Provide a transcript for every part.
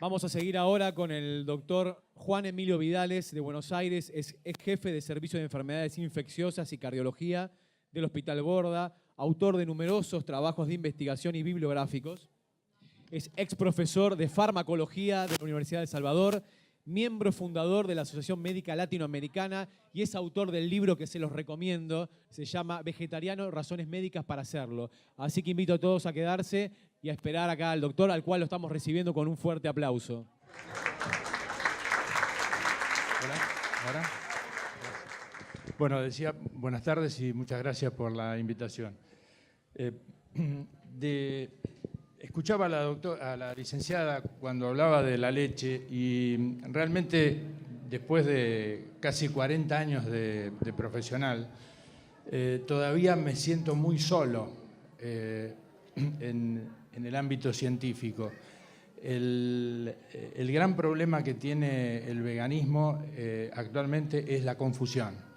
Vamos a seguir ahora con el doctor Juan Emilio Vidales de Buenos Aires, es jefe de Servicio de Enfermedades Infecciosas y Cardiología del Hospital Borda, autor de numerosos trabajos de investigación y bibliográficos. Es ex profesor de farmacología de la Universidad de El Salvador, miembro fundador de la Asociación Médica Latinoamericana y es autor del libro que se los recomiendo, se llama Vegetariano, razones médicas para hacerlo. Así que invito a todos a quedarse y a esperar acá al doctor, al cual lo estamos recibiendo con un fuerte aplauso. Hola. Bueno, decía buenas tardes y muchas gracias por la invitación. Escuchaba a la licenciada cuando hablaba de la leche y realmente después de casi 40 años de profesional, todavía me siento muy solo en el ámbito científico. El gran problema que tiene el veganismo actualmente es la confusión.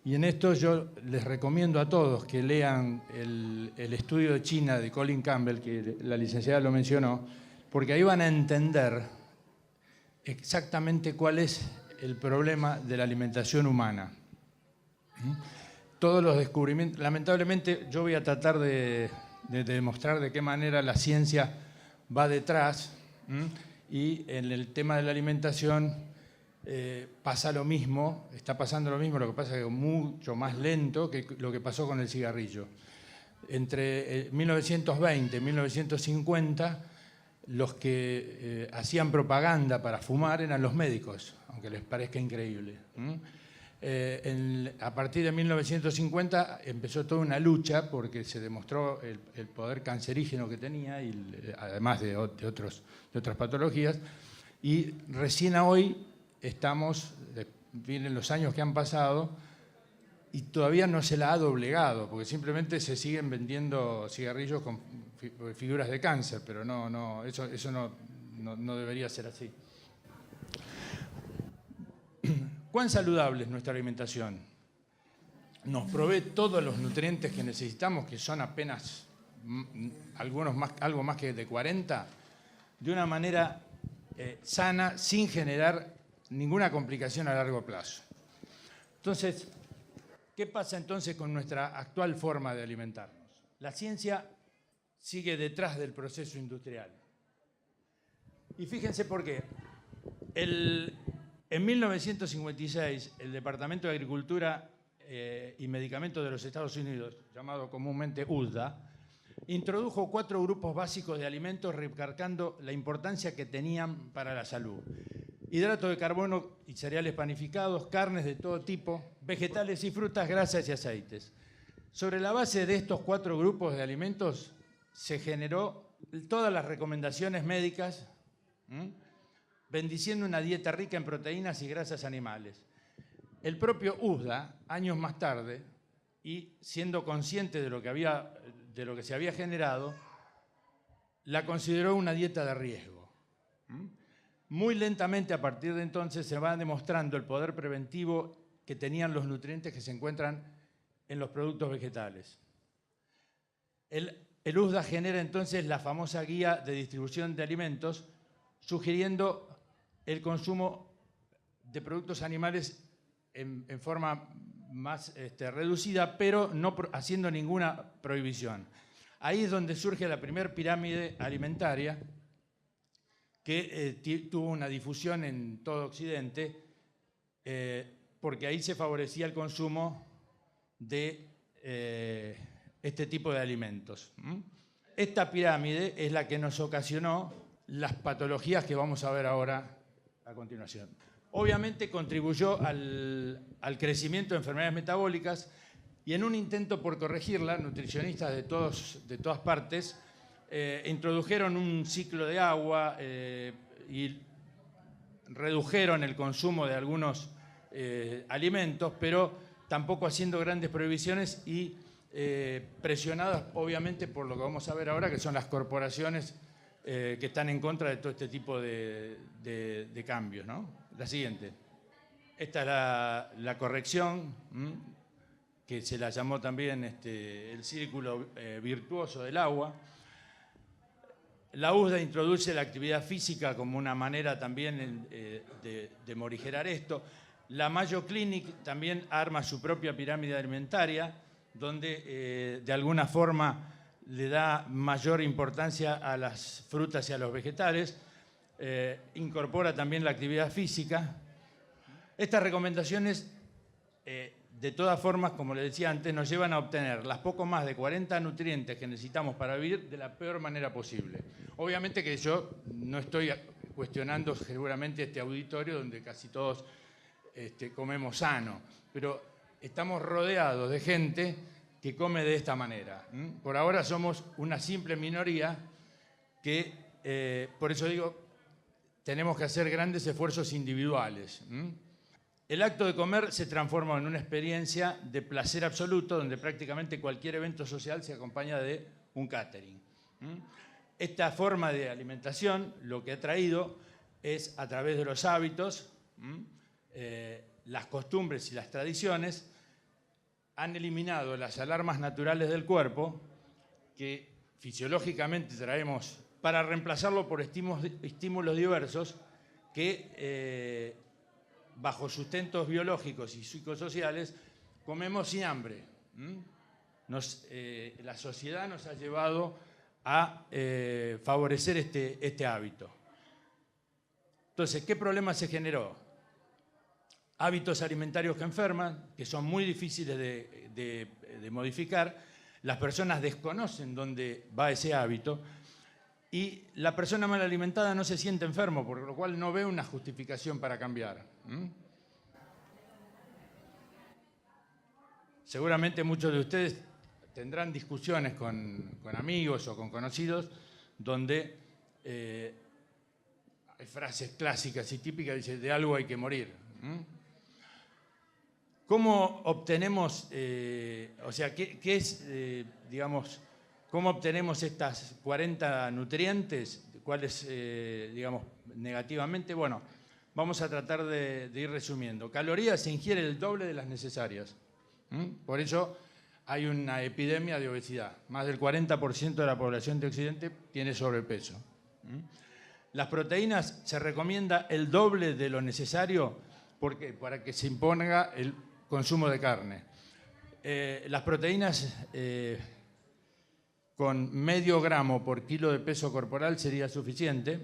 Y en esto yo les recomiendo a todos que lean el estudio de China de Colin Campbell, que la licenciada lo mencionó, porque ahí van a entender exactamente cuál es el problema de la alimentación humana. Todos los descubrimientos, lamentablemente yo voy a tratar de demostrar de qué manera la ciencia va detrás, y en el tema de la alimentación pasa lo mismo, está pasando lo mismo, lo que pasa es que mucho más lento que lo que pasó con el cigarrillo. Entre 1920 y 1950, los que hacían propaganda para fumar eran los médicos, aunque les parezca increíble. A partir de 1950 empezó toda una lucha porque se demostró el poder cancerígeno que tenía, además de otras patologías, y recién hoy vienen los años que han pasado y todavía no se la ha doblegado, porque simplemente se siguen vendiendo cigarrillos con figuras de cáncer, pero eso no debería ser así. ¿Cuán saludable es nuestra alimentación? Nos provee todos los nutrientes que necesitamos, que son apenas algo más que de 40, de una manera sana, sin generar ninguna complicación a largo plazo. Entonces, ¿qué pasa entonces con nuestra actual forma de alimentarnos? La ciencia sigue detrás del proceso industrial. Y fíjense por qué. En 1956, el Departamento de Agricultura y Medicamentos de los Estados Unidos, llamado comúnmente USDA, introdujo 4 grupos básicos de alimentos recalcando la importancia que tenían para la salud. Hidrato de carbono y cereales panificados, carnes de todo tipo, vegetales y frutas, grasas y aceites. Sobre la base de estos 4 grupos de alimentos se generó todas las recomendaciones médicas, bendiciendo una dieta rica en proteínas y grasas animales. El propio USDA, años más tarde, y siendo consciente de lo que se había generado, la consideró una dieta de riesgo. Muy lentamente, a partir de entonces, se va demostrando el poder preventivo que tenían los nutrientes que se encuentran en los productos vegetales. El USDA genera entonces la famosa guía de distribución de alimentos, sugiriendo el consumo de productos animales en forma más reducida, pero no haciendo ninguna prohibición. Ahí es donde surge la primera pirámide alimentaria, que tuvo una difusión en todo Occidente, porque ahí se favorecía el consumo de este tipo de alimentos. Esta pirámide es la que nos ocasionó las patologías que vamos a ver ahora a continuación. Obviamente contribuyó al crecimiento de enfermedades metabólicas y en un intento por corregirla, nutricionistas de todas partes introdujeron un ciclo de agua y redujeron el consumo de algunos alimentos, pero tampoco haciendo grandes prohibiciones y presionadas obviamente por lo que vamos a ver ahora, que son las corporaciones que están en contra de todo este tipo de cambios, ¿no? La siguiente. Esta es la corrección, que se la llamó también el círculo virtuoso del agua. La USDA introduce la actividad física como una manera también de morigerar esto. La Mayo Clinic también arma su propia pirámide alimentaria, donde de alguna forma le da mayor importancia a las frutas y a los vegetales. Incorpora también la actividad física. Estas recomendaciones, de todas formas, como les decía antes, nos llevan a obtener las poco más de 40 nutrientes que necesitamos para vivir de la peor manera posible. Obviamente que yo no estoy cuestionando seguramente este auditorio donde casi todos comemos sano, pero estamos rodeados de gente que come de esta manera. Por ahora somos una simple minoría que, por eso digo, tenemos que hacer grandes esfuerzos individuales. El acto de comer se transforma en una experiencia de placer absoluto, donde prácticamente cualquier evento social se acompaña de un catering. Esta forma de alimentación lo que ha traído es, a través de los hábitos, las costumbres y las tradiciones, han eliminado las alarmas naturales del cuerpo que fisiológicamente traemos para reemplazarlo por estímulos diversos que, bajo sustentos biológicos y psicosociales, comemos sin hambre. La sociedad nos ha llevado a favorecer este hábito. Entonces, ¿qué problema se generó? Hábitos alimentarios que enferman, que son muy difíciles de modificar. Las personas desconocen dónde va ese hábito y la persona mal alimentada no se siente enfermo, por lo cual no ve una justificación para cambiar. Seguramente muchos de ustedes tendrán discusiones con amigos o con conocidos donde hay frases clásicas y típicas, dice, de algo hay que morir. ¿Cómo obtenemos, digamos, cómo obtenemos estas 40 nutrientes? ¿Cuáles, digamos, negativamente? Bueno, vamos a tratar de ir resumiendo. Calorías se ingiere el doble de las necesarias. Por eso hay una epidemia de obesidad. Más del 40% de la población de Occidente tiene sobrepeso. Las proteínas se recomienda el doble de lo necesario porque, para que se imponga el consumo de carne. Las proteínas con medio gramo por kilo de peso corporal sería suficiente.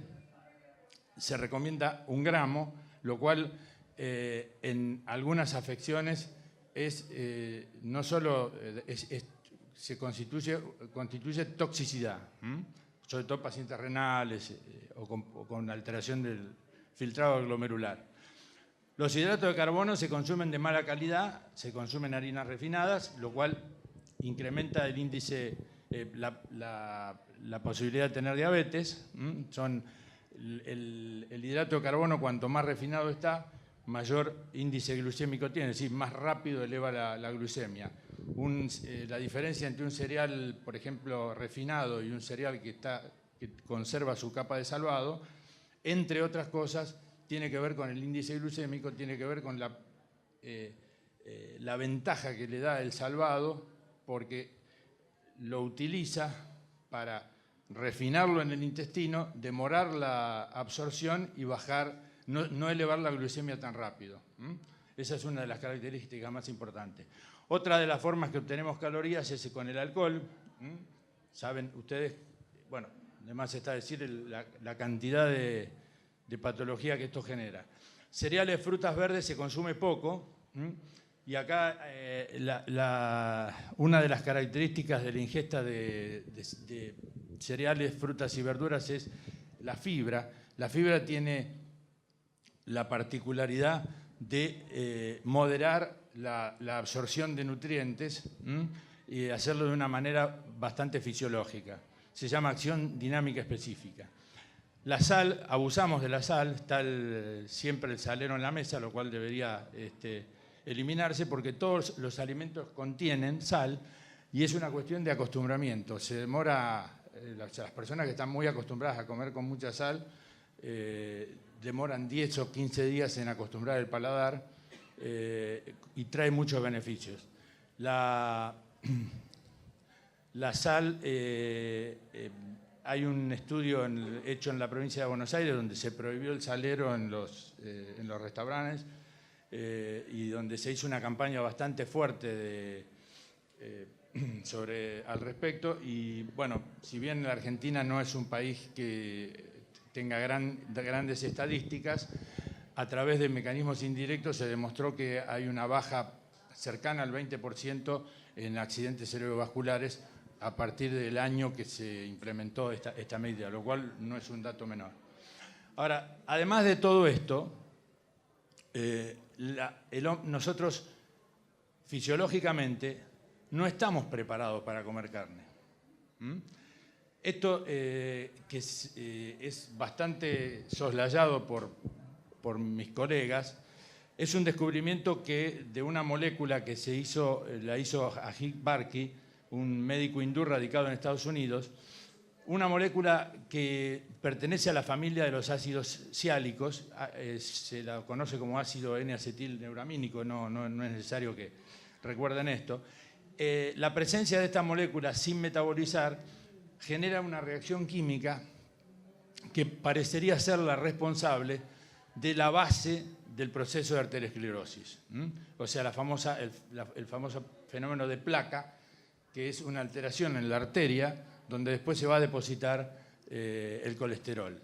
Se recomienda 1 gramo, lo cual en algunas afecciones no solo se constituye toxicidad, sobre todo pacientes renales o con alteración del filtrado glomerular. Los hidratos de carbono se consumen de mala calidad, se consumen harinas refinadas, lo cual incrementa el índice, la posibilidad de tener diabetes. El hidrato de carbono, cuanto más refinado está, mayor índice glucémico tiene, es decir, más rápido eleva la glucemia. La diferencia entre un cereal, por ejemplo, refinado y un cereal que conserva su capa de salvado, entre otras cosas, tiene que ver con el índice glucémico, tiene que ver con la ventaja que le da el salvado, porque lo utiliza para refinarlo en el intestino, demorar la absorción y no elevar la glucemia tan rápido. Esa es una de las características más importantes. Otra de las formas que obtenemos calorías es con el alcohol. Saben ustedes, bueno, además está decir la cantidad de patología que esto genera. Cereales, frutas verdes se consume poco. Y acá una de las características de la ingesta de cereales, frutas y verduras es la fibra. La fibra tiene la particularidad de moderar la absorción de nutrientes y hacerlo de una manera bastante fisiológica. Se llama acción dinámica específica. La sal, abusamos de la sal, está siempre el salero en la mesa, lo cual debería eliminarse porque todos los alimentos contienen sal y es una cuestión de acostumbramiento. Se demora, las personas que están muy acostumbradas a comer con mucha sal demoran 10 o 15 días en acostumbrar el paladar y trae muchos beneficios. La sal hay un estudio hecho en la provincia de Buenos Aires donde se prohibió el salero en los restaurantes y donde se hizo una campaña bastante fuerte al respecto. Y bueno, si bien la Argentina no es un país que tenga grandes estadísticas, a través de mecanismos indirectos se demostró que hay una baja cercana al 20% en accidentes cerebrovasculares a partir del año que se implementó esta medida, lo cual no es un dato menor. Ahora, además de todo esto, nosotros fisiológicamente no estamos preparados para comer carne. Esto que es bastante soslayado por mis colegas, es un descubrimiento de una molécula que la hizo Ajit Barki, un médico hindú radicado en Estados Unidos, una molécula que pertenece a la familia de los ácidos siálicos, se la conoce como ácido N-acetilneuramínico, no es necesario que recuerden esto. La presencia de esta molécula sin metabolizar genera una reacción química que parecería ser la responsable de la base del proceso de arteriosclerosis. O sea, el famoso fenómeno de placa, que es una alteración en la arteria donde después se va a depositar el colesterol.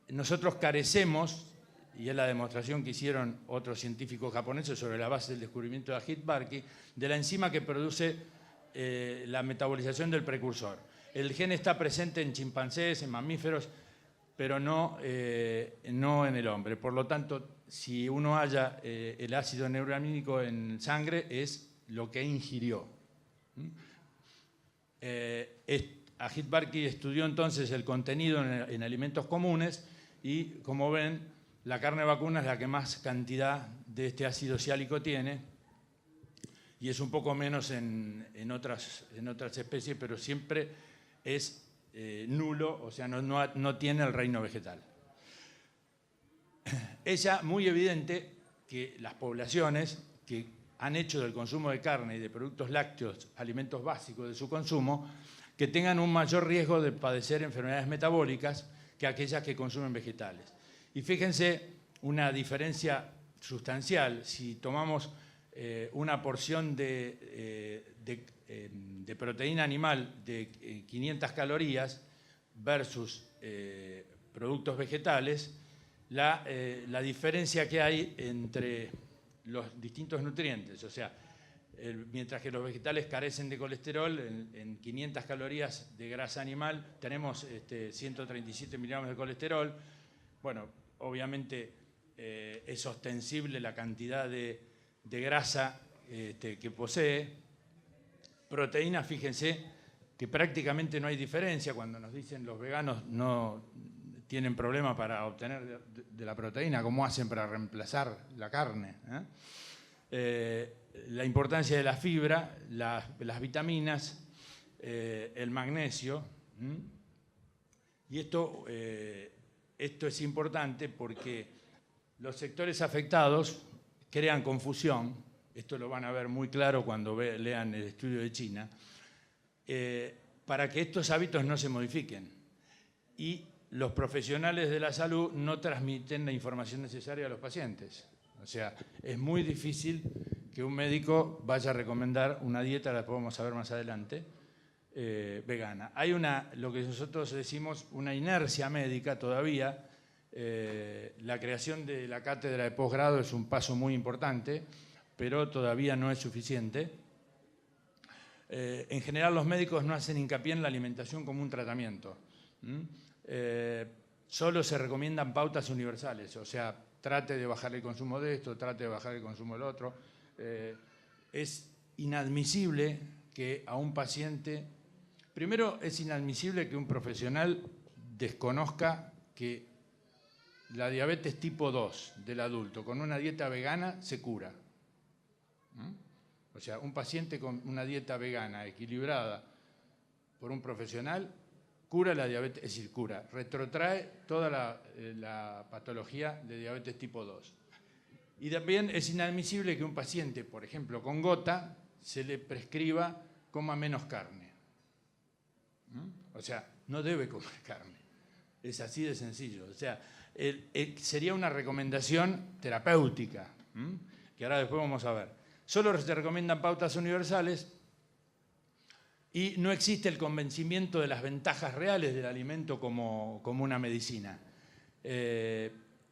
Nosotros carecemos, y es la demostración que hicieron otros científicos japoneses sobre la base del descubrimiento de Ajit Barki, de la enzima que produce la metabolización del precursor. El gen está presente en chimpancés, en mamíferos, pero no en el hombre. Por lo tanto, si uno halla el ácido neuramínico en sangre, es lo que ingirió. Ajit Barki estudió entonces el contenido en alimentos comunes y, como ven, la carne vacuna es la que más cantidad de este ácido siálico tiene y es un poco menos en otras especies, pero siempre es nulo, o sea, no tiene el reino vegetal. Es ya muy evidente que las poblaciones que han hecho del consumo de carne y de productos lácteos alimentos básicos de su consumo, que tengan un mayor riesgo de padecer enfermedades metabólicas que aquellas que consumen vegetales. Y fíjense una diferencia sustancial. Si tomamos una porción de proteína animal de 500 calorías versus productos vegetales, la diferencia que hay entre los distintos nutrientes, o sea, mientras que los vegetales carecen de colesterol, en 500 calorías de grasa animal tenemos 137 miligramos de colesterol. Bueno, obviamente es ostensible la cantidad de grasa que posee. Proteínas, fíjense que prácticamente no hay diferencia. Cuando nos dicen los veganos no tienen problema para obtener de la proteína, ¿cómo hacen para reemplazar la carne? La importancia de la fibra, las vitaminas, el magnesio. Y esto es importante porque los sectores afectados crean confusión. Esto lo van a ver muy claro cuando lean el estudio de China, para que estos hábitos no se modifiquen. Y los profesionales de la salud no transmiten la información necesaria a los pacientes. O sea, es muy difícil que un médico vaya a recomendar una dieta, la podemos saber más adelante, vegana. Hay lo que nosotros decimos, una inercia médica todavía. La creación de la cátedra de posgrado es un paso muy importante, pero todavía no es suficiente. En general, los médicos no hacen hincapié en la alimentación como un tratamiento. Solo se recomiendan pautas universales, o sea, trate de bajar el consumo de esto, trate de bajar el consumo del otro. Es inadmisible que a un paciente... Primero, es inadmisible que un profesional desconozca que la diabetes tipo 2 del adulto con una dieta vegana se cura. O sea, un paciente con una dieta vegana equilibrada por un profesional cura la diabetes, es decir, retrotrae toda la patología de diabetes tipo 2. Y también es inadmisible que un paciente, por ejemplo, con gota, se le prescriba coma menos carne. O sea, no debe comer carne. Es así de sencillo. O sea, sería una recomendación terapéutica, que ahora después vamos a ver. Solo se recomiendan pautas universales y no existe el convencimiento de las ventajas reales del alimento como una medicina.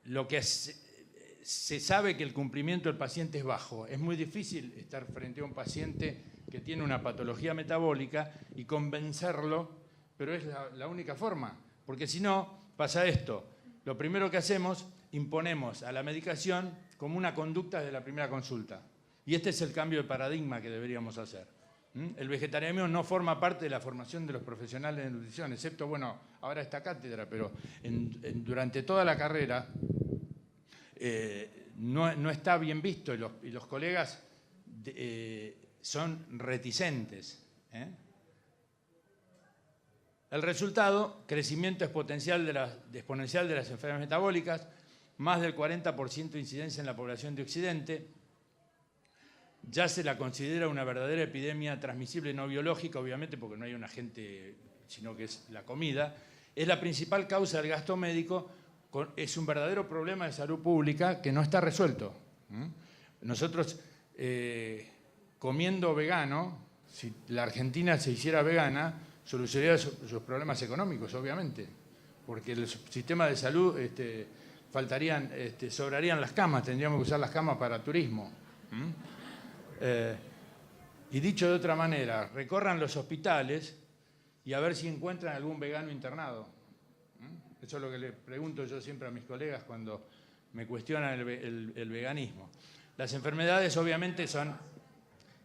Lo que se sabe que el cumplimiento del paciente es bajo. Es muy difícil estar frente a un paciente que tiene una patología metabólica y convencerlo, pero es la única forma, porque si no, pasa esto. Lo primero que hacemos, imponemos a la medicación como una conducta de la primera consulta. Y este es el cambio de paradigma que deberíamos hacer. El vegetarianismo no forma parte de la formación de los profesionales de nutrición, excepto, bueno, ahora esta cátedra, pero durante toda la carrera no está bien visto y los colegas son reticentes. El resultado, crecimiento exponencial de las enfermedades metabólicas, más del 40% de incidencia en la población de Occidente. Ya se la considera una verdadera epidemia transmisible no biológica, obviamente, porque no hay un agente, sino que es la comida. Es la principal causa del gasto médico, es un verdadero problema de salud pública que no está resuelto. Nosotros, comiendo vegano, si la Argentina se hiciera vegana, solucionaría sus problemas económicos, obviamente, porque el sistema de salud sobrarían las camas, tendríamos que usar las camas para turismo. Y dicho de otra manera, recorran los hospitales y a ver si encuentran algún vegano internado. Eso es lo que le pregunto yo siempre a mis colegas cuando me cuestionan el veganismo. Las enfermedades obviamente son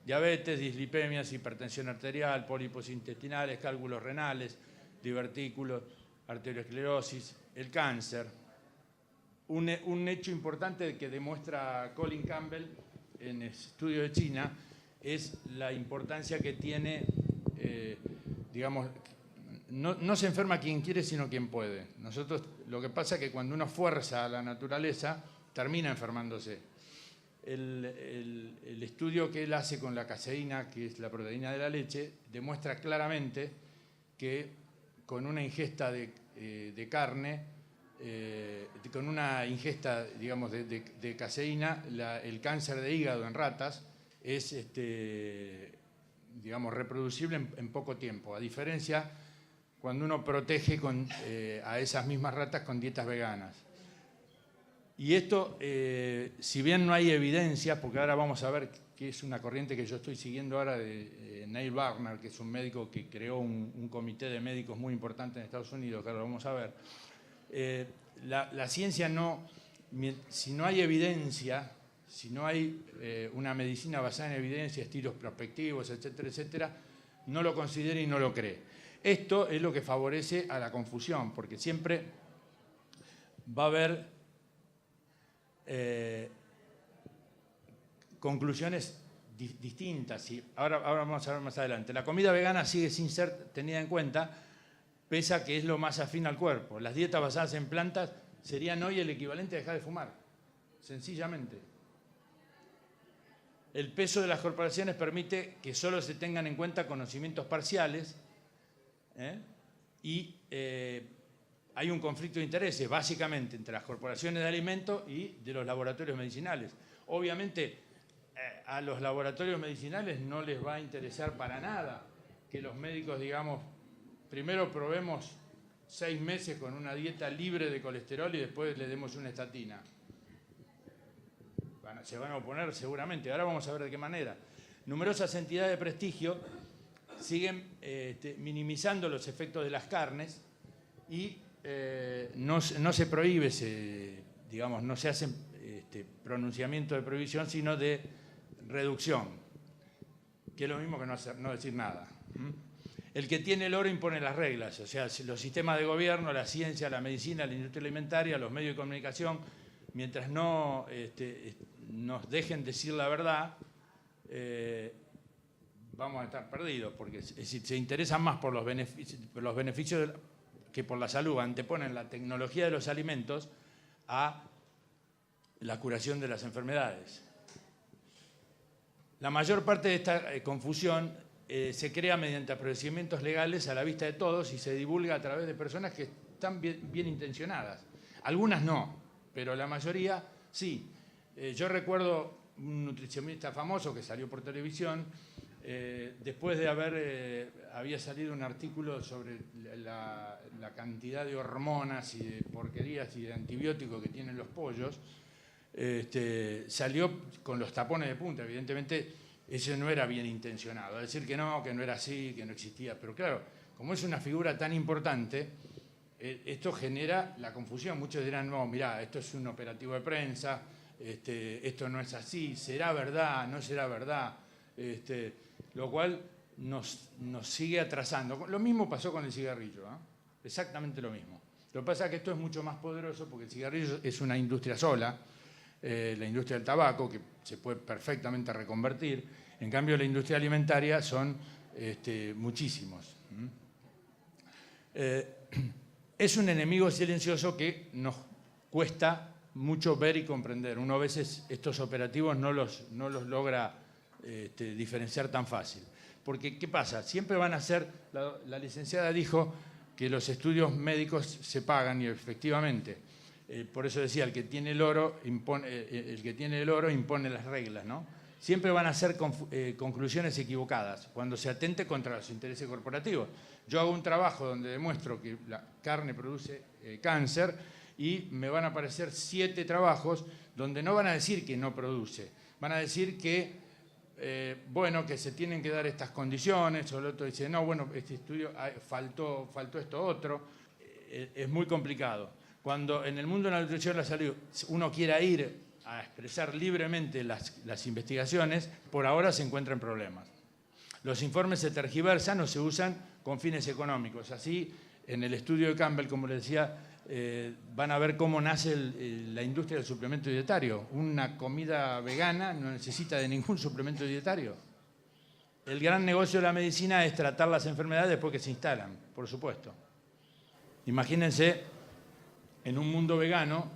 diabetes, dislipemias, hipertensión arterial, pólipos intestinales, cálculos renales, divertículos, arteriosclerosis, el cáncer. Un hecho importante que demuestra Colin Campbell en el estudio de China es la importancia que tiene, digamos, no se enferma quien quiere, sino quien puede. Nosotros, lo que pasa es que cuando uno fuerza a la naturaleza, termina enfermándose. El estudio que él hace con la caseína, que es la proteína de la leche, demuestra claramente que con una ingesta de carne, con una ingesta, digamos, de caseína, el cáncer de hígado en ratas es, digamos, reproducible en poco tiempo, a diferencia cuando uno protege a esas mismas ratas con dietas veganas. Y esto, si bien no hay evidencia, porque ahora vamos a ver que es una corriente que yo estoy siguiendo ahora de Neil Barnard, que es un médico que creó un comité de médicos muy importante en Estados Unidos, que ahora lo vamos a ver. La ciencia si no hay evidencia, si no hay una medicina basada en evidencia, estilos prospectivos, etcétera, etcétera, no lo considera y no lo cree. Esto es lo que favorece a la confusión, porque siempre va a haber conclusiones distintas. Ahora vamos a ver más adelante. La comida vegana sigue sin ser tenida en cuenta, pese a que es lo más afín al cuerpo. Las dietas basadas en plantas serían hoy el equivalente a dejar de fumar, sencillamente. El peso de las corporaciones permite que solo se tengan en cuenta conocimientos parciales y hay un conflicto de intereses, básicamente, entre las corporaciones de alimentos y de los laboratorios medicinales. Obviamente, a los laboratorios medicinales no les va a interesar para nada que los médicos, digamos, primero probemos 6 meses con una dieta libre de colesterol y después le demos una estatina. Se van a oponer seguramente. Ahora vamos a ver de qué manera. Numerosas entidades de prestigio siguen minimizando los efectos de las carnes y no se prohíbe, digamos, no se hace pronunciamiento de prohibición, sino de reducción, que es lo mismo que no decir nada. El que tiene el oro impone las reglas, o sea, los sistemas de gobierno, la ciencia, la medicina, la industria alimentaria, los medios de comunicación, mientras no nos dejen decir la verdad, vamos a estar perdidos, porque si se interesan más por los beneficios que por la salud, anteponen la tecnología de los alimentos a la curación de las enfermedades. La mayor parte de esta confusión se crea mediante procedimientos legales a la vista de todos y se divulga a través de personas que están bien intencionadas. Algunas no, pero la mayoría sí. Yo recuerdo un nutricionista famoso que salió por televisión, después de había salido un artículo sobre la cantidad de hormonas y de porquerías y de antibióticos que tienen los pollos, salió con los tapones de punta. Evidentemente, eso no era bien intencionado. Decir que no era así, que no existía. Pero claro, como es una figura tan importante, esto genera la confusión. Muchos dirán, no, mirá, esto es un operativo de prensa, esto no es así, ¿será verdad? ¿No será verdad? Lo cual nos sigue atrasando. Lo mismo pasó con el cigarrillo, ¿eh? Exactamente lo mismo. Lo que pasa es que esto es mucho más poderoso porque el cigarrillo es una industria sola, la industria del tabaco, que se puede perfectamente reconvertir. En cambio, la industria alimentaria son muchísimos. Es un enemigo silencioso que nos cuesta mucho ver y comprender. Uno a veces estos operativos no los logra diferenciar tan fácil. Porque, ¿qué pasa? Siempre van a ser, la licenciada dijo que los estudios médicos se pagan y efectivamente, por eso decía, el que tiene el oro impone las reglas, ¿no? Siempre van a ser conclusiones equivocadas cuando se atente contra los intereses corporativos. Yo hago un trabajo donde demuestro que la carne produce cáncer y me van a aparecer 7 trabajos donde no van a decir que no produce, van a decir que bueno, que se tienen que dar estas condiciones, o el otro dice, no, bueno, este estudio faltó esto otro. Es muy complicado. Cuando en el mundo de la nutrición y la salud uno quiera ir a expresar libremente las investigaciones, por ahora se encuentran problemas. Los informes se tergiversan o se usan con fines económicos. Así, en el estudio de Campbell, como les decía, van a ver cómo nace la industria del suplemento dietario. Una comida vegana no necesita de ningún suplemento dietario. El gran negocio de la medicina es tratar las enfermedades después que se instalan, por supuesto. Imagínense, en un mundo vegano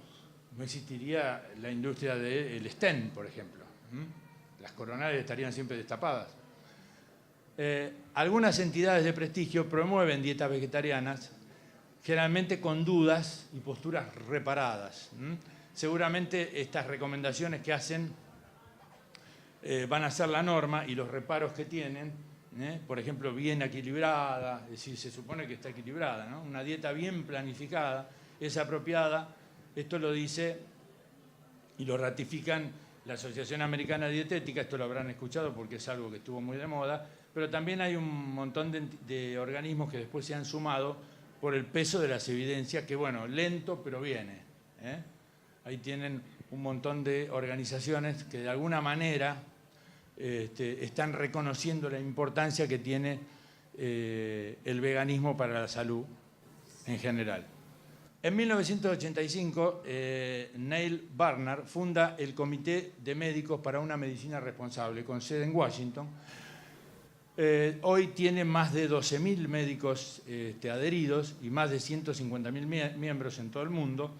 no existiría la industria del stent, por ejemplo. Las coronarias estarían siempre destapadas. Algunas entidades de prestigio promueven dietas vegetarianas, generalmente con dudas y posturas reparadas. Seguramente estas recomendaciones que hacen van a ser la norma y los reparos que tienen, por ejemplo, bien equilibrada, es decir, se supone que está equilibrada, ¿no? Una dieta bien planificada es apropiada. Esto lo dice y lo ratifican la Asociación Americana de Dietética, esto lo habrán escuchado porque es algo que estuvo muy de moda, pero también hay un montón de organismos que después se han sumado por el peso de las evidencias, que bueno, lento pero viene. Ahí tienen un montón de organizaciones que de alguna manera están reconociendo la importancia que tiene el veganismo para la salud en general. En 1985, Neil Barnard funda el Comité de Médicos para una Medicina Responsable, con sede en Washington. Hoy tiene más de 12.000 médicos adheridos y más de 150.000 miembros en todo el mundo.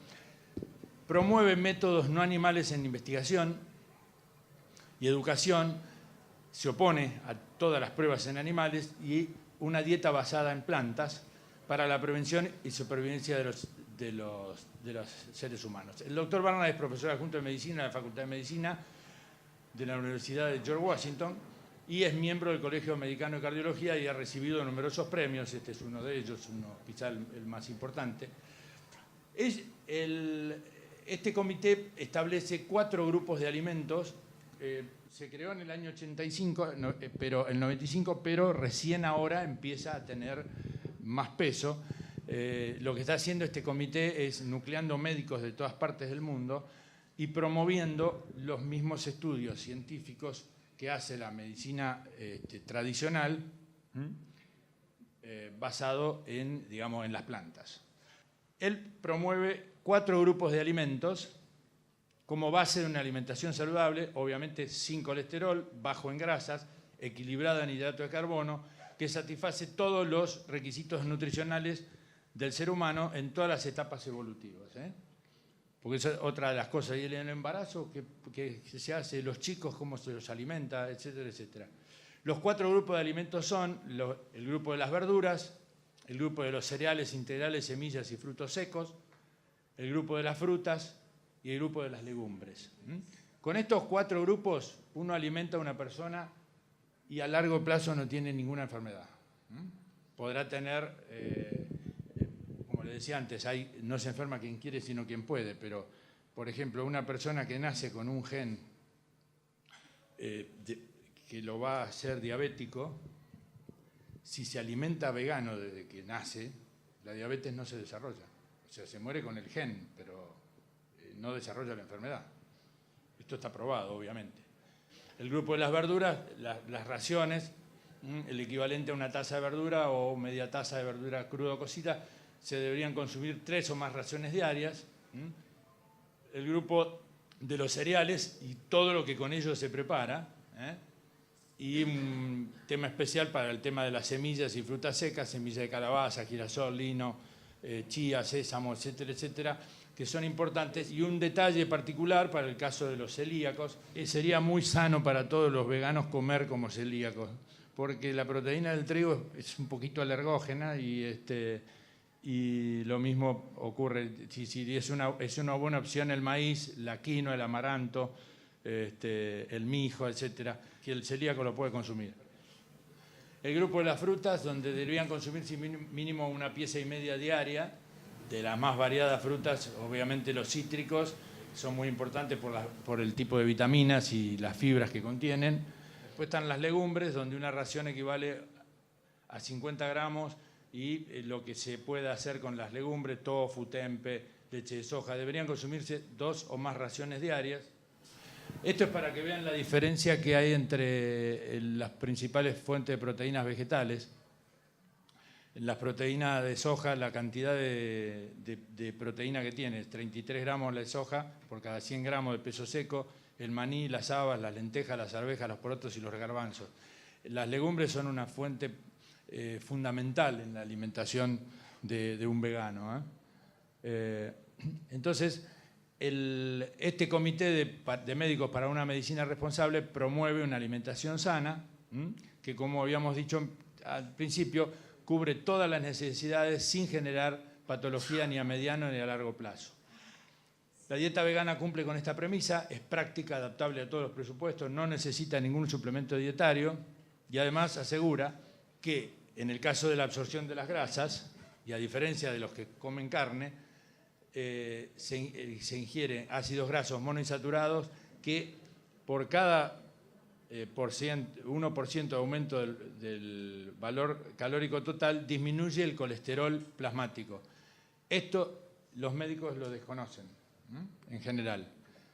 Promueve métodos no animales en investigación y educación, se opone a todas las pruebas en animales y una dieta basada en plantas para la prevención y supervivencia de los seres humanos. El doctor Barnard es profesor adjunto de Medicina de la Facultad de Medicina de la Universidad de George Washington y es miembro del Colegio Americano de Cardiología y ha recibido numerosos premios. Este es uno de ellos, quizá el más importante. Este comité establece 4 grupos de alimentos. Se creó en el año 85, pero el 95, pero recién ahora empieza a tener más peso. Lo que está haciendo este comité es nucleando médicos de todas partes del mundo y promoviendo los mismos estudios científicos que hace la medicina tradicional, basado en, digamos, en las plantas. Él promueve 4 grupos de alimentos como base de una alimentación saludable, obviamente sin colesterol, bajo en grasas, equilibrada en hidrato de carbono, que satisface todos los requisitos nutricionales del ser humano en todas las etapas evolutivas. Porque esa es otra de las cosas. Y en el embarazo, que se hace, los chicos, cómo se los alimenta, etcétera, etcétera. Los 4 grupos de alimentos son el grupo de las verduras, el grupo de los cereales integrales, semillas y frutos secos, el grupo de las frutas y el grupo de las legumbres. Con estos 4 grupos uno alimenta a una persona y a largo plazo no tiene ninguna enfermedad. Podrá tener, como le decía antes, no se enferma quien quiere sino quien puede, pero por ejemplo una persona que nace con un gen que lo va a hacer diabético, si se alimenta vegano desde que nace, la diabetes no se desarrolla. O sea, se muere con el gen, pero no desarrolla la enfermedad. Esto está probado, obviamente. El grupo de las verduras, las raciones, el equivalente a una taza de verdura o media taza de verdura cruda o cocida, se deberían consumir 3 o más raciones diarias. El grupo de los cereales y todo lo que con ellos se prepara. Y un tema especial para el tema de las semillas y frutas secas, semilla de calabaza, girasol, lino, chía, sésamo, etcétera, etcétera, que son importantes. Y un detalle particular para el caso de los celíacos, sería muy sano para todos los veganos comer como celíacos, porque la proteína del trigo es un poquito alergógena y lo mismo ocurre, si es una buena opción el maíz, la quinoa, el amaranto, el mijo, etcétera, que el celíaco lo puede consumir. El grupo de las frutas, donde deberían consumirse mínimo 1,5 piezas diaria, de las más variadas frutas, obviamente los cítricos son muy importantes por el tipo de vitaminas y las fibras que contienen. Después están las legumbres, donde una ración equivale a 50 gramos y lo que se puede hacer con las legumbres, tofu, tempe, leche de soja, deberían consumirse 2 o más raciones diarias. Esto es para que vean la diferencia que hay entre las principales fuentes de proteínas vegetales. En las proteínas de soja, la cantidad de proteína que tiene es 33 gramos de soja por cada 100 gramos de peso seco, el maní, las habas, las lentejas, las arvejas, los porotos y los garbanzos. Las legumbres son una fuente fundamental en la alimentación de un vegano. Entonces, este comité de médicos para una medicina responsable promueve una alimentación sana, que como habíamos dicho al principio, cubre todas las necesidades sin generar patología ni a mediano ni a largo plazo. La dieta vegana cumple con esta premisa, es práctica, adaptable a todos los presupuestos, no necesita ningún suplemento dietario y además asegura que en el caso de la absorción de las grasas, y a diferencia de los que comen carne, se ingieren ácidos grasos monoinsaturados que por cada 1% de aumento del valor calórico total disminuye el colesterol plasmático. Esto los médicos lo desconocen, en general.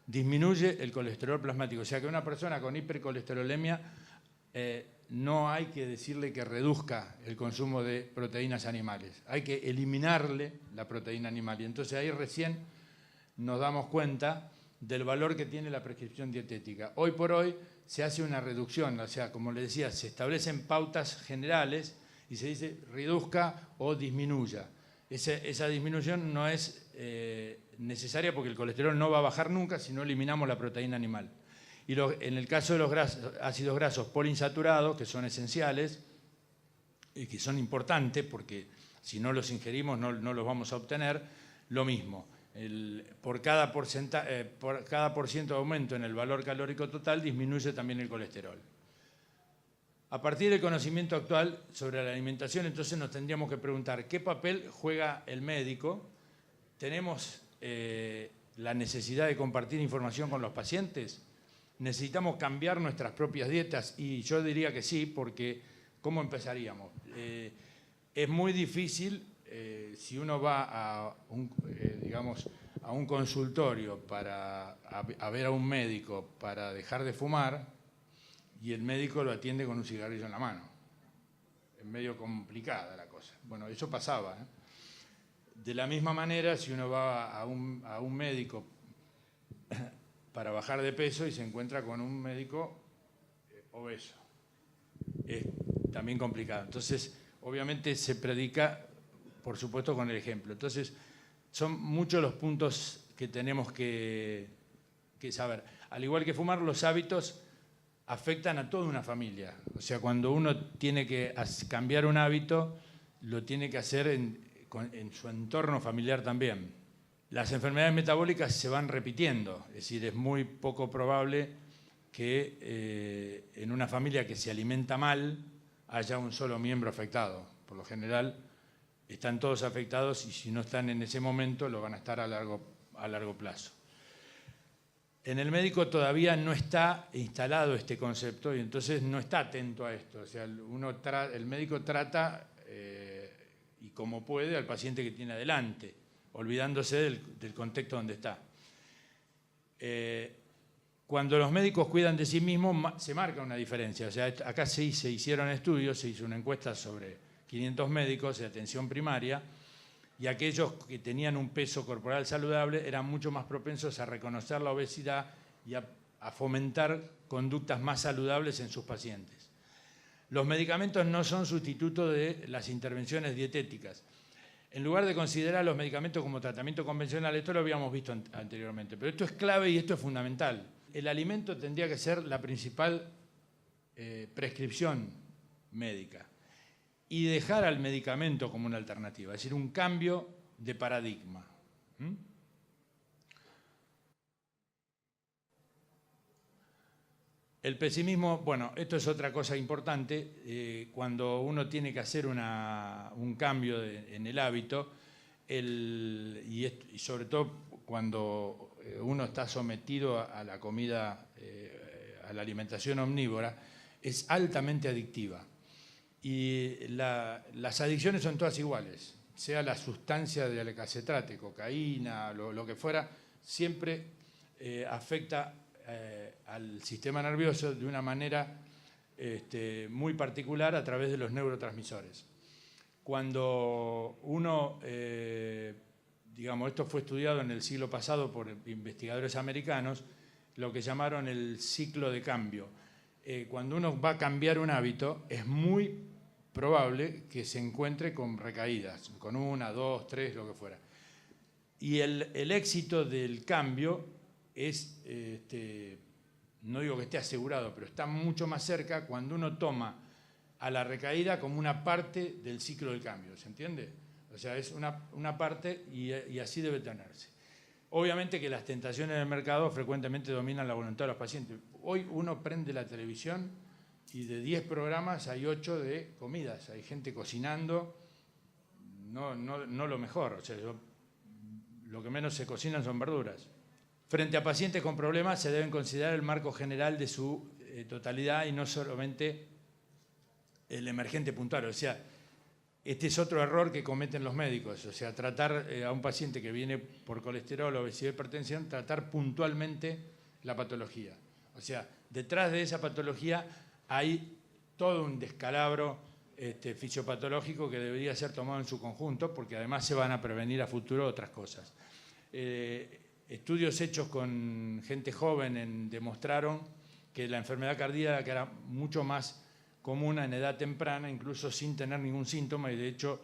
Disminuye el colesterol plasmático, o sea que una persona con hipercolesterolemia no hay que decirle que reduzca el consumo de proteínas animales, hay que eliminarle la proteína animal y entonces ahí recién nos damos cuenta del valor que tiene la prescripción dietética. Hoy por hoy se hace una reducción, o sea, como le decía, se establecen pautas generales y se dice reduzca o disminuya. Esa disminución no es necesaria porque el colesterol no va a bajar nunca si no eliminamos la proteína animal. Y en el caso de los ácidos grasos poliinsaturados, que son esenciales y que son importantes porque si no los ingerimos no los vamos a obtener, lo mismo. Por cada por ciento de aumento en el valor calórico total disminuye también el colesterol. A partir del conocimiento actual sobre la alimentación, entonces nos tendríamos que preguntar qué papel juega el médico. ¿Tenemos la necesidad de compartir información con los pacientes? ¿Necesitamos cambiar nuestras propias dietas? Y yo diría que sí, porque ¿cómo empezaríamos? Es muy difícil si uno va a un consultorio a ver a un médico para dejar de fumar y el médico lo atiende con un cigarrillo en la mano. Es medio complicada la cosa. Bueno, eso pasaba. De la misma manera, si uno va a un médico para bajar de peso y se encuentra con un médico obeso, es también complicado. Entonces, obviamente se predica, por supuesto, con el ejemplo. Entonces, son muchos los puntos que tenemos que saber. Al igual que fumar, los hábitos afectan a toda una familia. O sea, cuando uno tiene que cambiar un hábito, lo tiene que hacer en su entorno familiar también. Las enfermedades metabólicas se van repitiendo, es decir, es muy poco probable que en una familia que se alimenta mal haya un solo miembro afectado. Por lo general están todos afectados y si no están en ese momento lo van a estar a largo plazo. En el médico todavía no está instalado este concepto y entonces no está atento a esto. O sea, el médico trata y como puede al paciente que tiene adelante, olvidándose del contexto donde está. Cuando los médicos cuidan de sí mismos se marca una diferencia. O sea, acá se hicieron estudios, se hizo una encuesta sobre 500 médicos de atención primaria y aquellos que tenían un peso corporal saludable eran mucho más propensos a reconocer la obesidad y a fomentar conductas más saludables en sus pacientes. Los medicamentos no son sustituto de las intervenciones dietéticas. En lugar de considerar los medicamentos como tratamiento convencional, esto lo habíamos visto anteriormente, pero esto es clave y esto es fundamental. El alimento tendría que ser la principal prescripción médica y dejar al medicamento como una alternativa, es decir, un cambio de paradigma. El pesimismo, bueno, esto es otra cosa importante, cuando uno tiene que hacer un cambio en el hábito, y sobre todo cuando uno está sometido a la comida, a la alimentación omnívora, es altamente adictiva. Y las adicciones son todas iguales, sea la sustancia de alcacetrate, cocaína, lo que fuera, siempre afecta al sistema nervioso de una manera muy particular a través de los neurotransmisores. Cuando uno, digamos, esto fue estudiado en el siglo pasado por investigadores americanos, lo que llamaron el ciclo de cambio. Cuando uno va a cambiar un hábito, es muy probable que se encuentre con recaídas, con 1, 2, 3, lo que fuera. Y el éxito del cambio es, no digo que esté asegurado, pero está mucho más cerca cuando uno toma a la recaída como una parte del ciclo del cambio, ¿se entiende? O sea, es una parte y así debe tenerse. Obviamente que las tentaciones del mercado frecuentemente dominan la voluntad de los pacientes. Hoy uno prende la televisión y de 10 programas hay 8 de comidas. Hay gente cocinando, no lo mejor. O sea, lo que menos se cocinan son verduras. Frente a pacientes con problemas se deben considerar el marco general de su totalidad y no solamente el emergente puntual. O sea, este es otro error que cometen los médicos. O sea, tratar a un paciente que viene por colesterol, obesidad y hipertensión, tratar puntualmente la patología. O sea, detrás de esa patología hay todo un descalabro fisiopatológico que debería ser tomado en su conjunto, porque además se van a prevenir a futuro otras cosas. Estudios hechos con gente joven demostraron que la enfermedad cardíaca era mucho más común en edad temprana, incluso sin tener ningún síntoma, y de hecho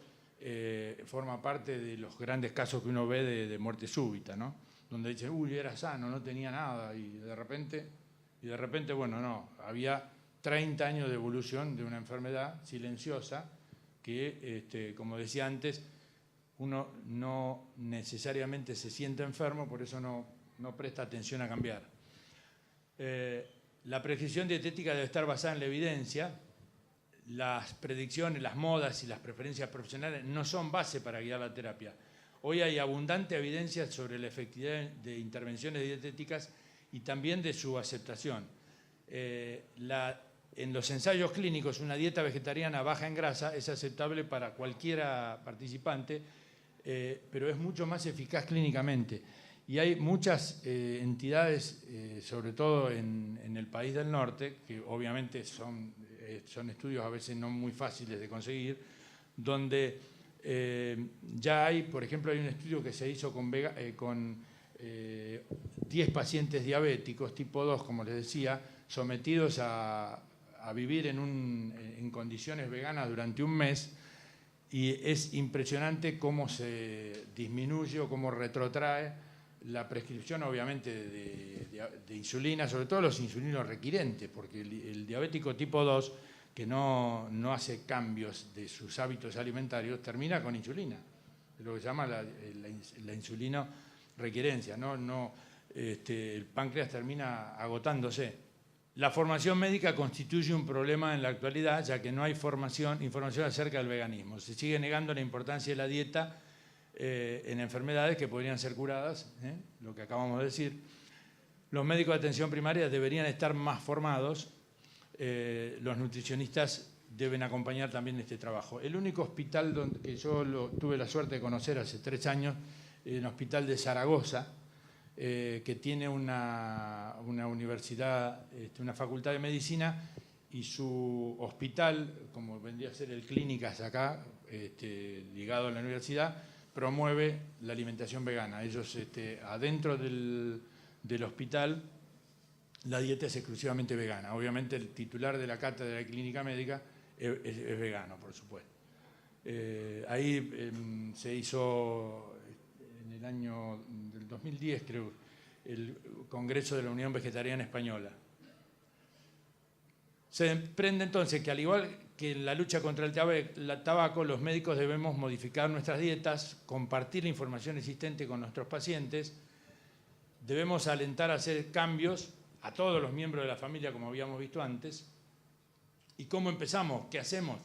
forma parte de los grandes casos que uno ve de muerte súbita, ¿no? Donde dicen, uy, era sano, no tenía nada, y de repente, bueno, no, había 30 años de evolución de una enfermedad silenciosa que, como decía antes, uno no necesariamente se siente enfermo, por eso no presta atención a cambiar. La prescripción dietética debe estar basada en la evidencia. Las predicciones, las modas y las preferencias profesionales no son base para guiar la terapia. Hoy hay abundante evidencia sobre la efectividad de intervenciones dietéticas y también de su aceptación. En los ensayos clínicos, una dieta vegetariana baja en grasa es aceptable para cualquiera participante, pero es mucho más eficaz clínicamente. Y hay muchas entidades, sobre todo en el país del norte, que obviamente son estudios a veces no muy fáciles de conseguir, donde ya hay, por ejemplo, hay un estudio que se hizo con 10 pacientes diabéticos tipo 2, como les decía, sometidos a vivir en condiciones veganas durante un mes, y es impresionante cómo se disminuye o cómo retrotrae la prescripción obviamente de insulina, sobre todo los insulinos requirentes, porque el diabético tipo 2 que no hace cambios de sus hábitos alimentarios termina con insulina, es lo que se llama la insulino requerencia, el páncreas termina agotándose. La formación médica constituye un problema en la actualidad, ya que no hay información acerca del veganismo. Se sigue negando la importancia de la dieta en enfermedades que podrían ser curadas, lo que acabamos de decir. Los médicos de atención primaria deberían estar más formados. Los nutricionistas deben acompañar también este trabajo. El único hospital que yo tuve la suerte de conocer hace 3 años, el hospital de Zaragoza, que tiene una universidad, una facultad de medicina, y su hospital, como vendría a ser el Clínicas acá, ligado a la universidad, promueve la alimentación vegana. Ellos, adentro del hospital, la dieta es exclusivamente vegana. Obviamente el titular de la cátedra de clínica médica es vegano, por supuesto. Ahí se hizo en el año del 2010, creo, el Congreso de la Unión Vegetariana Española. Se desprende entonces que, al igual que en la lucha contra el tabaco, los médicos debemos modificar nuestras dietas, compartir la información existente con nuestros pacientes, debemos alentar a hacer cambios a todos los miembros de la familia, como habíamos visto antes. ¿Y cómo empezamos? ¿Qué hacemos?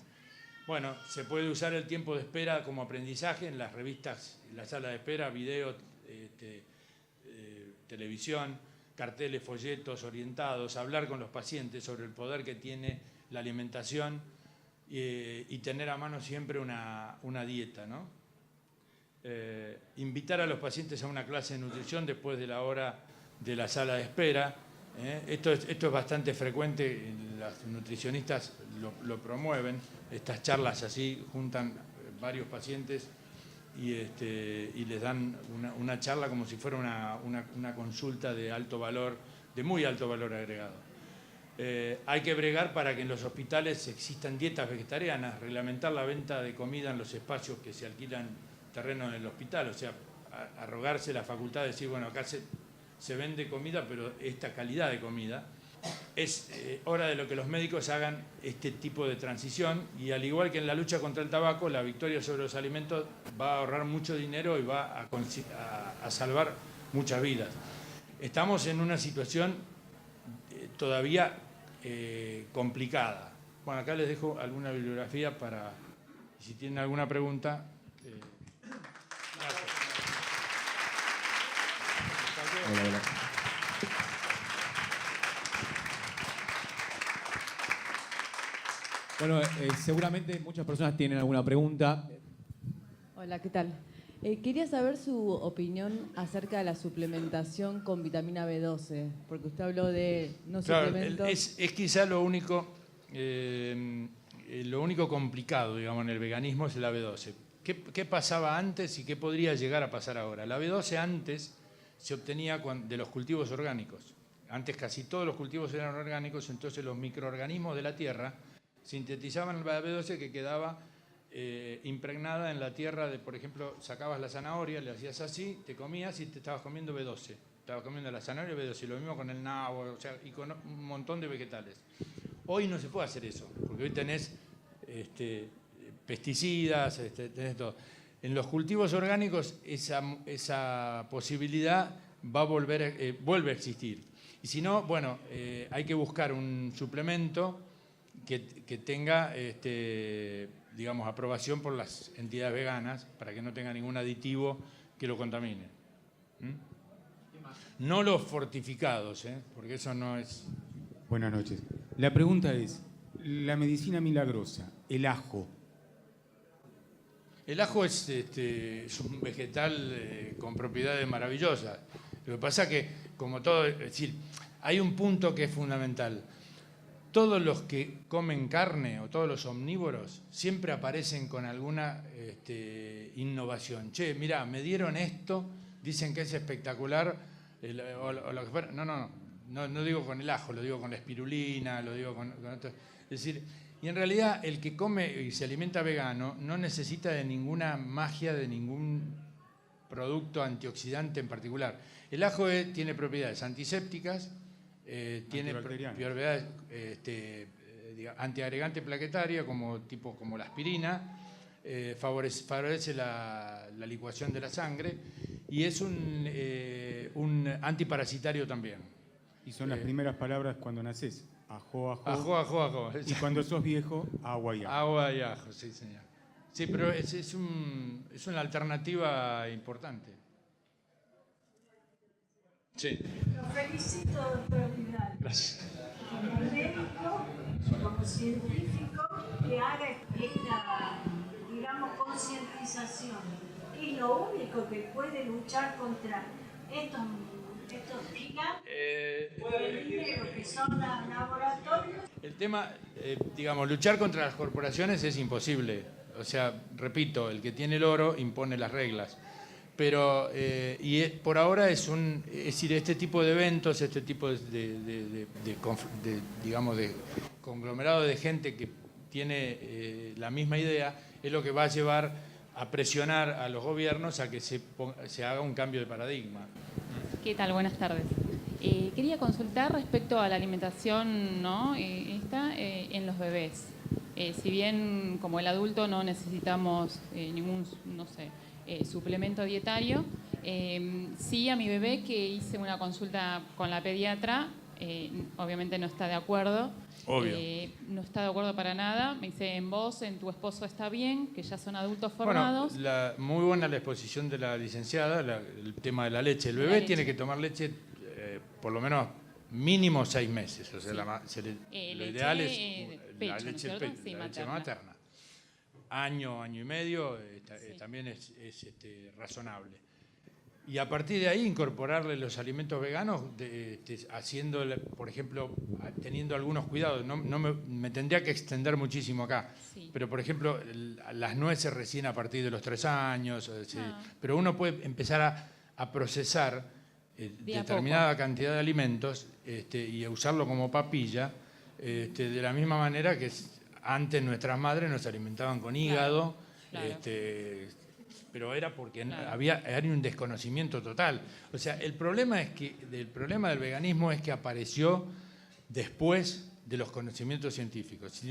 Bueno, se puede usar el tiempo de espera como aprendizaje en las revistas, en la sala de espera, video, televisión, carteles, folletos orientados, hablar con los pacientes sobre el poder que tiene la alimentación y tener a mano siempre una dieta, ¿no? Invitar a los pacientes a una clase de nutrición después de la hora de la sala de espera. Esto es bastante frecuente, los nutricionistas lo promueven, estas charlas así, juntan varios pacientes y les dan una charla como si fuera una consulta de alto valor, de muy alto valor agregado. Hay que bregar para que en los hospitales existan dietas vegetarianas, reglamentar la venta de comida en los espacios que se alquilan terreno en el hospital, o sea, arrogarse la facultad de decir, bueno, acá se vende comida, pero esta calidad de comida. Es hora de que los médicos hagan este tipo de transición, y al igual que en la lucha contra el tabaco, la victoria sobre los alimentos va a ahorrar mucho dinero y va a salvar muchas vidas. Estamos en una situación todavía complicada. Bueno, acá les dejo alguna bibliografía para, si tienen alguna pregunta. Gracias. Hola. Bueno, seguramente muchas personas tienen alguna pregunta. Hola, ¿qué tal? Quería saber su opinión acerca de la suplementación con vitamina B12, porque usted habló de suplementos. Es quizá lo único complicado, digamos, en el veganismo es la B12. ¿Qué pasaba antes y qué podría llegar a pasar ahora? La B12 antes se obtenía de los cultivos orgánicos. Antes casi todos los cultivos eran orgánicos, entonces los microorganismos de la tierra sintetizaban la B12 que quedaba impregnada en la tierra. Por ejemplo, sacabas la zanahoria, le hacías así, te comías y te estabas comiendo B12. Estabas comiendo la zanahoria y B12. Lo mismo con el nabo, o sea, y con un montón de vegetales. Hoy no se puede hacer eso, porque hoy tenés pesticidas, tenés todo. En los cultivos orgánicos esa posibilidad vuelve a existir. Y si no, bueno, hay que buscar un suplemento que tenga, digamos, aprobación por las entidades veganas para que no tenga ningún aditivo que lo contamine. No los fortificados, porque eso no es... Buenas noches. La pregunta es, la medicina milagrosa, el ajo. El ajo es un vegetal con propiedades maravillosas. Lo que pasa es que, como todo, es decir, hay un punto que es fundamental. Todos los que comen carne o todos los omnívoros siempre aparecen con alguna innovación. Che, mirá, me dieron esto, dicen que es espectacular, o lo que fuera. No digo con el ajo, lo digo con la espirulina, lo digo con esto. Es decir, y en realidad el que come y se alimenta vegano no necesita de ninguna magia, de ningún producto antioxidante en particular. El ajo tiene propiedades antisépticas, tiene propiedades antiagregante plaquetaria, como la aspirina, favorece la licuación de la sangre y es un antiparasitario también. Y son las primeras palabras cuando nacés. Ajo, ajo. Ajo, ajo, ajo. Y cuando sos viejo, agua y ajo. Agua y ajo, sí, señor. Sí, pero es una alternativa importante. Sí. Lo felicito, doctor Vidal. Gracias. Como médico, como científico, que haga esta, digamos, concientización. Que es lo único que puede luchar contra estos gigantes del dinero que son los laboratorios. El tema, digamos, luchar contra las corporaciones es imposible. O sea, repito, el que tiene el oro impone las reglas. Pero, por ahora es decir, este tipo de eventos, este tipo de conglomerado de gente que tiene la misma idea, es lo que va a llevar a presionar a los gobiernos a que se haga un cambio de paradigma. ¿Qué tal? Buenas tardes. Quería consultar respecto a la alimentación, ¿no? En los bebés. Si bien como el adulto no necesitamos ningún, no sé, suplemento dietario, sí a mi bebé, que hice una consulta con la pediatra, obviamente no está de acuerdo. Obvio. No está de acuerdo para nada. Me dice, en vos, en tu esposo está bien, que ya son adultos formados. Bueno, muy buena la exposición de la licenciada, el tema de la leche. El bebé tiene que tomar leche por lo menos mínimo 6 meses. O sea, Sí. lo ideal es pecho, la leche, ¿no es cierto? Sí, la leche materna. materna. Año y medio también es razonable. Y a partir de ahí incorporarle los alimentos veganos, haciendo, por ejemplo, teniendo algunos cuidados. No me tendría que extender muchísimo acá. Sí. Pero, por ejemplo, las nueces recién a partir de los 3 años. Pero uno puede empezar a procesar determinada cantidad de alimentos y a usarlo como papilla, de la misma manera que antes nuestras madres nos alimentaban con hígado. Claro. Pero era porque había un desconocimiento total. O sea, el problema del veganismo es que apareció después de los conocimientos científicos.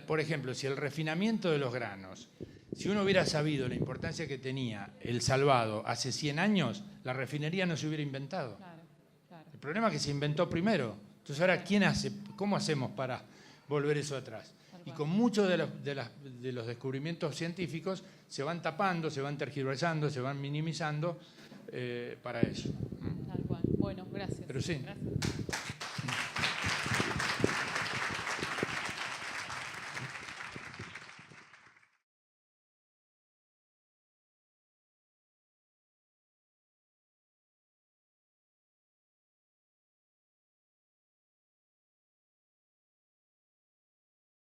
Por ejemplo, si el refinamiento de los granos, si uno hubiera sabido la importancia que tenía el salvado hace 100 años, la refinería no se hubiera inventado. Claro. El problema es que se inventó primero. Entonces ahora, ¿cómo hacemos para volver eso atrás? Y con muchos de los descubrimientos científicos se van tapando, se van tergiversando, se van minimizando para eso. Tal cual. Bueno, gracias. Pero sí. Gracias.